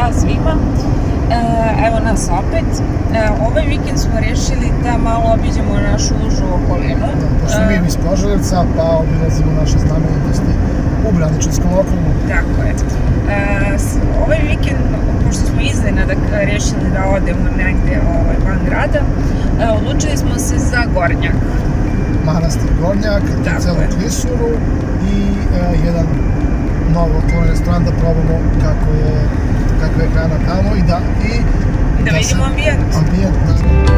Ćao svima, evo nas opet. Ovaj vikend smo rešili da malo obiđemo našu užu okolinu. Pošto mi iz Požarevca, pa obilazimo naše znamenitosti u Braničevskom okrugu. Tako je. Ovaj vikend, pošto smo iznenada rešili da odemo negde van grada, odlučili smo se za Gornjak. Manastir Gornjak, celu klisuru i jedan novo otvoren restoran da probamo kako je hrana tamo i da vidimo ambijent. Ambijent, naravno.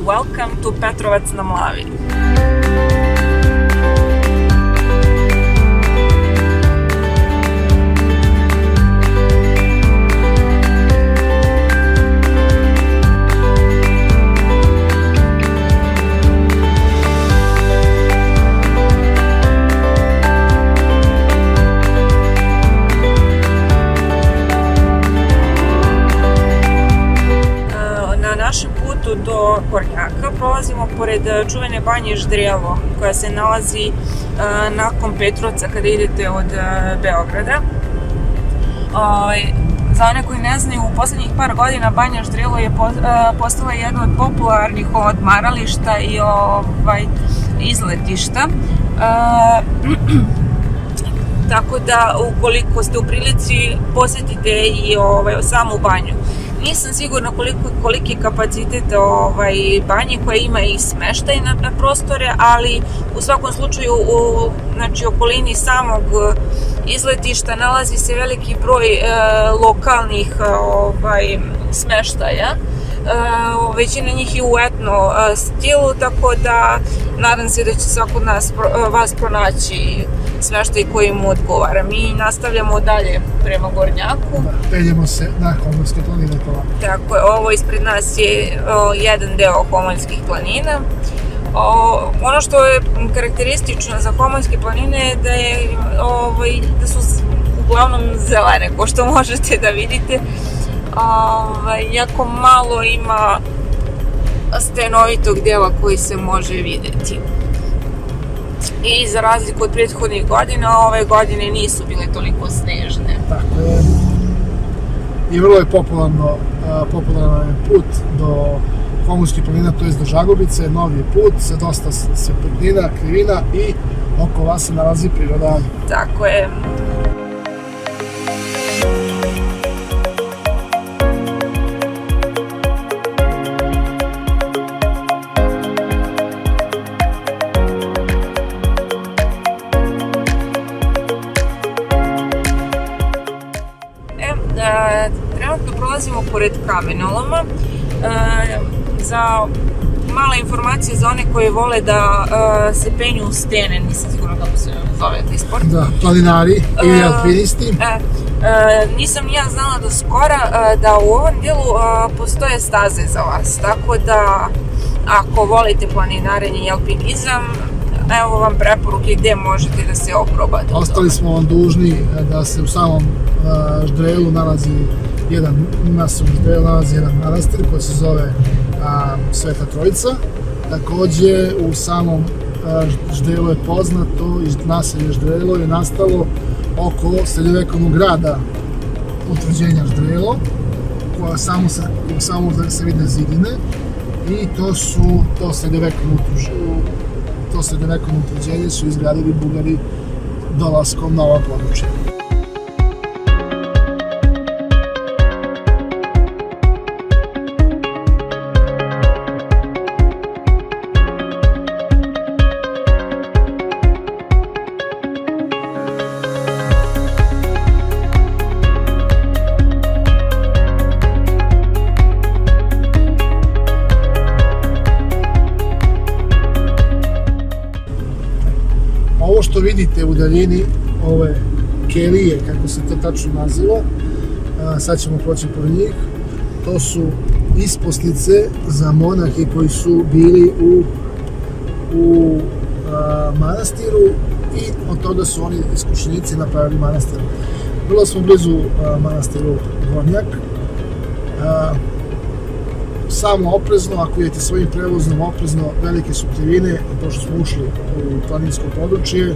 Welcome to Petrovac na Mlavi. Do Gornjaka prolazimo pored čuvene banje Ždrijelo koja se nalazi nakon Petrovca kada idete od Beograda. Za one koji ne znaju, u poslednjih par godina banja Ždrijelo je postala jedno od popularnih odmarališta i izletišta. Tako da ukoliko ste u prilici posetite i samu banju. Nisam sigurna koliki je kapacitet banje koja ima i smeštajne prostore, ali u svakom slučaju u okolini samog izletišta nalazi se veliki broj lokalnih smeštaja. Većina njih je u etno stilu, tako da nadam se da će svako od vas pronaći smeštaj koji mu odgovara. Mi nastavljamo dalje prema Gornjaku. Peljemo se na Homoljske planine. Tako je, ovo ispred nas je jedan deo Homoljskih planina. Ono što je karakteristično za Homoljske planine je da su uglavnom zelene, ko što možete da vidite. Jako malo ima stenovitog dela koji se može videti. I za razliku od prethodnih godina, ove godine nisu bile toliko snežne. Tako je. I vrlo je popularan put do Homoljskih planina, to je do Žagubice, novi put sa dosta svetlina, krivina i oko vas se nalazi priroda. Tako je. Trenutno prolazimo pored kamenoloma. Za mala informacija za one koji vole da se penju u stene, nisam sigurna kako se zove taj sport. Da, planinari ili alpinisti. Nisam ni ja znala do skora da u ovom dijelu postoje staze za vas, tako da ako volite planinarenje i alpinizam, evo vam preporuke gde možete da se oprobate. Ostali smo vam dužni da se u samom Ždrijelu nalazi jedan manastir koji se zove Sveta Trojica. Takođe u samom Ždrijelu je poznato, naselje Ždrijelo je nastalo oko srednjovekovnog grada utvrđenja Ždrijelo, koja samo se vide zidine i to srednjovekovno utvrđenje su izgradili Bugari dolaskom na ova područja. Ovo što vidite u daljini, ove kelije, kako se to tačno naziva, sad ćemo proći pored njih. to su isposnice za monahe koji su bili u manastiru i od toga su oni iskušenici napravili manastir. Vrlo smo blizu manastiru Gornjak. Samo oprezno, ako idete svojim prevozom oprezno, velike su krivine, pošto smo ušli u planinsko područje,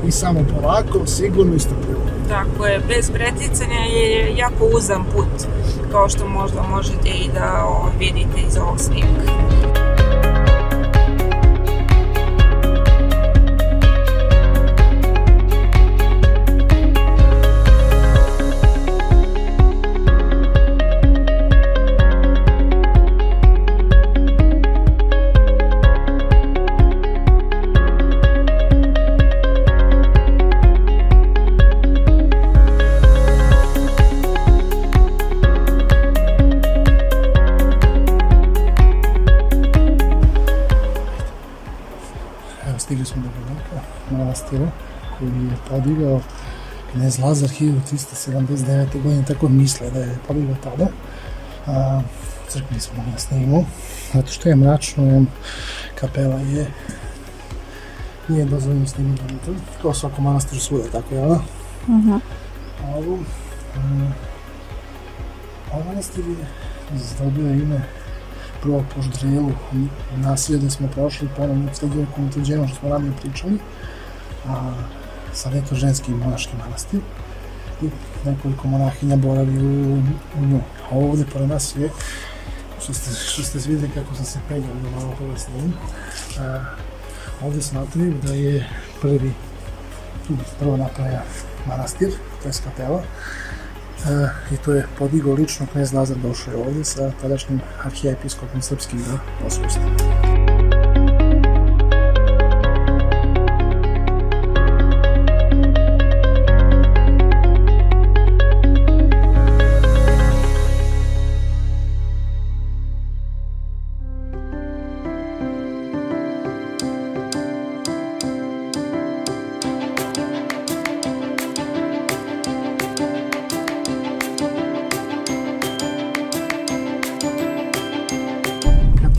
i samo polako, sigurno i strpljivo. Tako je, bez preticanja je jako uzan put, kao što možda možete i da vidite iz ovog snimka. Stigli smo do Gornjaka, manastira koji je podigao knez Lazar 1379. godine, tako misle da je podigao tada. Crkvi smo mogli da snimimo, zato što je mračno, kapela nije dozvoljeno snimiti unutra, kao svako manastir svuda, tako je ona. Ovo manastir je zadobio ime prvo po Ždrelu, naselje gde smo prošli, ponovno utvrđeno što smo ranije pričali. Sad je to ženski monaški manastir i nekoliko monahinja boravi u nju. A ovde pored nas je, što ste vidjeli kako sam se peljao da malo toga snimim, ovde smatram da je prvo napravljen manastir, to je kapela, i to je podigao lično knez Lazar, došao je ovde sa tadašnjim arhijepiskopom srpskim da pospusti.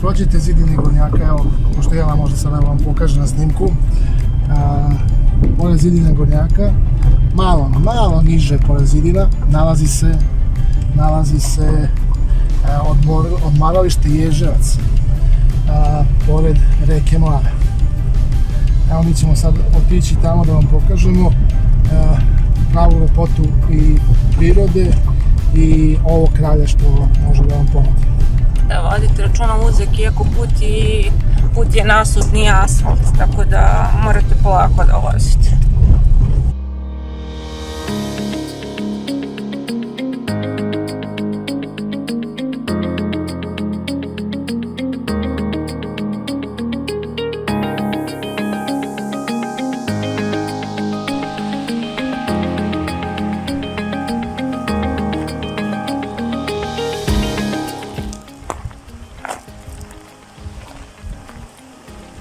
Prođete zidine Gornjaka, evo, pošto Jela možda sada vam pokaže na snimku, pored zidine Gornjaka, malo niže pored zidina, nalazi se odmaralište Ježevac, pored reke Mlave. Evo, mi ćemo sad otići tamo da vam pokažemo pravu lepotu i prirode i ovo kralja što može da vam pomoći. Da vodite računa uvijek, iako put je nasut, nije asfalt, tako da morate polako da vozite.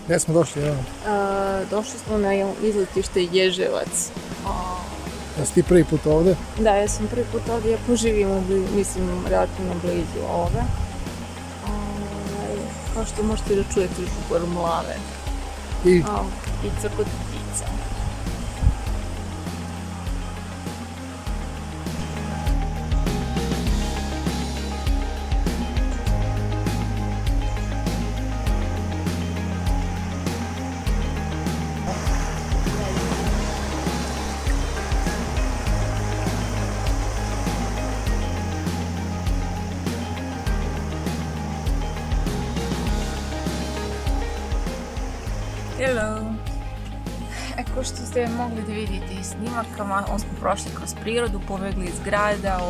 Gde smo došli, evo? Došli smo na izletište Ježevac. Jesi ti prvi put ovde? Da, ja sam prvi put ovde, ja poživim relativno blizu ovoga. Kao što možete da čujete šupor Mlave I crkot ptica. Hello! Kao što ste mogli da vidite iz snimakama, smo prošli kroz prirodu, pobegli iz grada,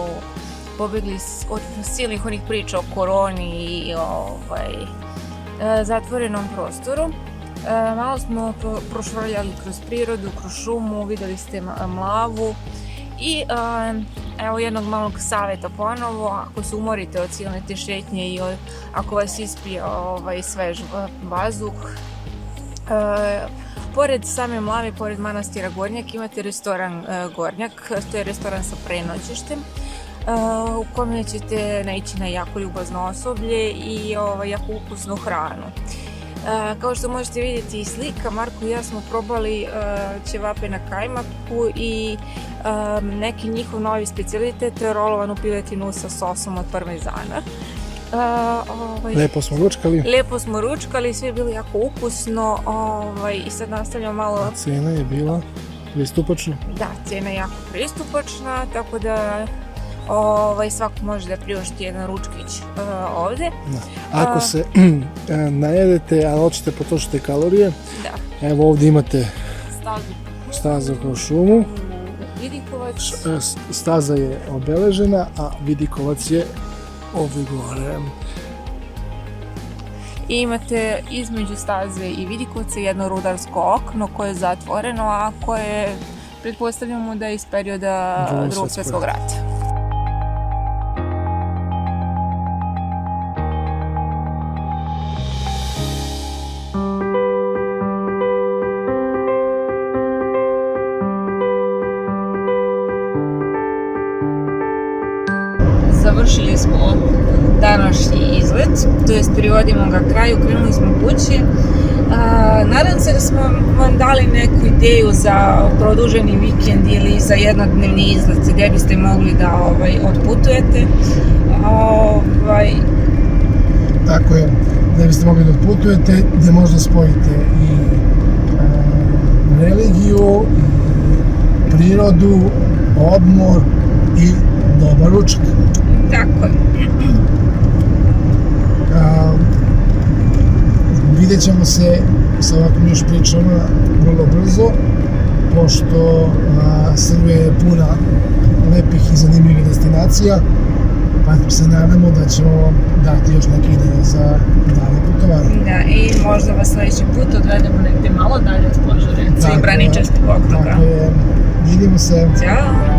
pobegli od silnih onih priča o koroni i zatvorenom prostoru. Malo smo prošvrljali kroz prirodu, kroz šumu, videli ste Mlavu i evo jednog malog saveta ponovo, ako se umorite od silne te šetnje i ako vas ispije svež vazduh, pored same Mlave, pored manastira Gornjak, imate restoran Gornjak, to je restoran sa prenoćištem. u kome ćete naići na jako ljubazno osoblje i jako ukusnu hranu. Kao što možete vidjeti iz slika, Marko i ja smo probali ćevape na kajmaku i neki njihov novi specijalitet, to je rolovanu piletinu sa sosom od parmezana. Lepo smo ručkali, sve je bilo jako ukusno i sad nastavljamo malo... Cena je bila pristupačna? Da, cena je jako pristupačna, tako da svako može da priušti jedan ručkić ovde. Da. Ako se najedete, a hoćete potrošiti kalorije, evo ovdje imate stazu kroz šumu. Vidikovac. Staza je obeležena, a Vidikovac je ovdje gore. I imate između staze i Vidikovca jedno rudarsko okno koje je zatvoreno, a koje pretpostavljamo da je iz perioda Drugog svjetskog rata. Završili smo današnji izlet, to jest privodimo ga kraju, krenuli smo kući. Nadam se da smo vam dali neku ideju za produženi vikend ili za jednodnevni izlet gdje biste mogli da odputujete. Tako je, gdje biste mogli da odputujete, gdje možda spojite i religiju, i prirodu, odmor i dobar ručak. Tako je. Vidjet ćemo se sa ovakvim još pričama vrlo brzo, pošto Srbija je puna lepih i zanimljivih destinacija, pa se nadamo da ćemo vam dati još neke ideje za dalje putovanje. Da, i možda vas sledeći put odvedemo negdje malo dalje od Požarevca i Braničevskog okruga. Tako je, vidimo se. Ćao!